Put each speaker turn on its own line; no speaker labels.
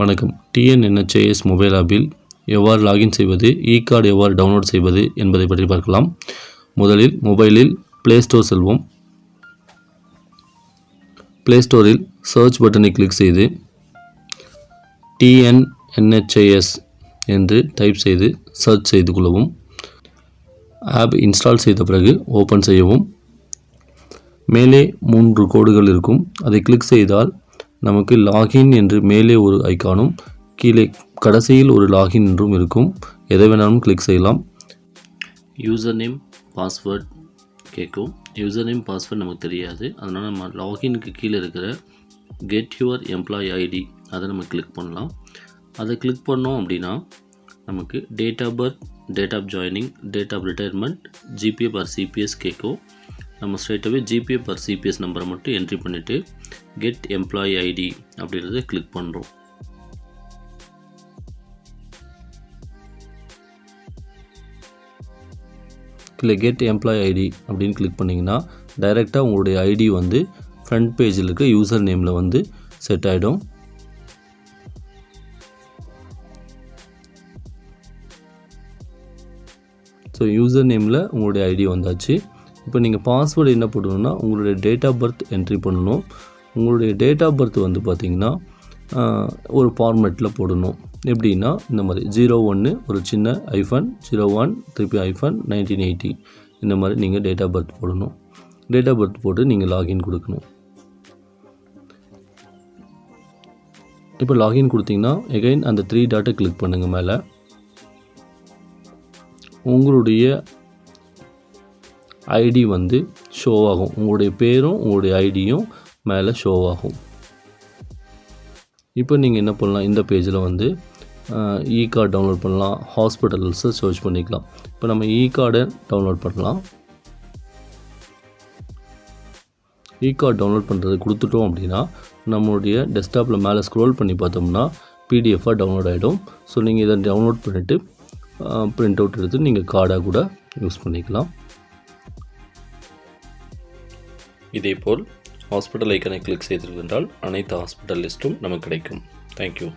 வணக்கம். TNNHIS mobile ஆப்பில் எவ்வாறு லாகின் செய்வது, கார்டு எவ்வாறு டவுன்லோட் செய்வது என்பதை பற்றி பார்க்கலாம். முதலில் மொபைலில் ப்ளே ஸ்டோர் செல்வோம். ப்ளே ஸ்டோரில் சர்ச் பட்டனை கிளிக் செய்து TNNHIS என்று டைப் செய்து சர்ச் செய்து கொள்ளவும். ஆப் இன்ஸ்டால் செய்த பிறகு ஓப்பன் செய்யவும். மேலே 3 கோடுகள் இருக்கும். அதை கிளிக் செய்தால் நமக்கு லாகின் என்று மேலே ஒரு ஐக்கானும் கீழே கடைசியில் ஒரு லாகின் என்றும் இருக்கும். எதை வேணாலும் கிளிக் செய்யலாம். யூசர் நேம் பாஸ்வேர்ட் கேட்கும். யூசர் நேம் பாஸ்வேர்ட் நமக்கு தெரியாது. அதனால் நம்ம லாகினுக்கு கீழே இருக்கிற கெட் யுவர் எம்ப்ளாயி ஐடி அதை நம்ம கிளிக் பண்ணலாம். அதை கிளிக் பண்ணோம் அப்படின்னா நமக்கு date of birth, date of joining, date of retirement, GPF or CPS கேட்கும். நம்ம ஸ்ட்ரைட்டாகவே ஜிபிஎஃப் ஆர் சிபிஎஸ் நம்பரை மட்டும் என்ட்ரி பண்ணிவிட்டு கெட் எம்ப்ளாயி ஐடி அப்படின்றத கிளிக் பண்ணுறோம். இல்லை கெட் எம்ப்ளாயி ஐடி அப்படின்னு கிளிக் பண்ணிங்கன்னா டைரெக்டாக உங்களுடைய ஐடி வந்து ஃப்ரண்ட் பேஜில் இருக்க யூசர் நேமில் வந்து செட் ஆகிடும். ஸோ யூசர் நேமில் உங்களுடைய ஐடி வந்தாச்சு. இப்போ நீங்கள் பாஸ்வேர்டு என்ன போடணும்னா உங்களுடைய டேட் ஆஃப் பர்த் என்ட்ரி பண்ணணும். உங்களுடைய டேட் ஆஃப் பர்த் வந்து பார்த்திங்கன்னா ஒரு ஃபார்மேட்டில் போடணும். எப்படின்னா இந்த மாதிரி 01 ஒரு சின்ன ஐஃபன் 01 திருப்பி ஐஃபன் 1980 இந்த மாதிரி நீங்கள் டேட் ஆஃப் பர்த் போடணும். டேட் ஆஃப் பர்த் போட்டு நீங்கள் லாகின் கொடுக்கணும். இப்போ லாகின் கொடுத்தீங்கன்னா எகைன் அந்த 3 டாட்டை கிளிக் பண்ணுங்கள். மேலே உங்களுடைய ஐடி வந்து ஷோ ஆகும். உங்களுடைய பேரும் உங்களுடைய ஐடியும் மேலே ஷோ ஆகும். இப்போ நீங்கள் என்ன பண்ணலாம், இந்த பேஜில் வந்து கார்டு டவுன்லோட் பண்ணலாம், ஹாஸ்பிட்டல்ஸை சர்ச் பண்ணிக்கலாம். இப்போ நம்ம கார்டை டவுன்லோட் பண்ணலாம். கார்டு டவுன்லோட் பண்ணுறது கொடுத்துட்டோம் அப்படின்னா நம்மளுடைய டெஸ்க்டாப்பில் மேலே ஸ்க்ரோல் பண்ணி பார்த்தோம்னா பிடிஎஃபாக டவுன்லோட் ஆகிடும். ஸோ நீங்கள் இதை டவுன்லோட் பண்ணிவிட்டு பிரிண்ட் அவுட் எடுத்து நீங்கள் கார்டாக கூட யூஸ் பண்ணிக்கலாம். இதேபோல் ஹாஸ்பிட்டல் ஐக்கனை கிளிக் செய்திருந்தால் அனைத்து ஹாஸ்பிட்டல் லிஸ்ட்டும் நமக்கு கிடைக்கும். தேங்க்யூ.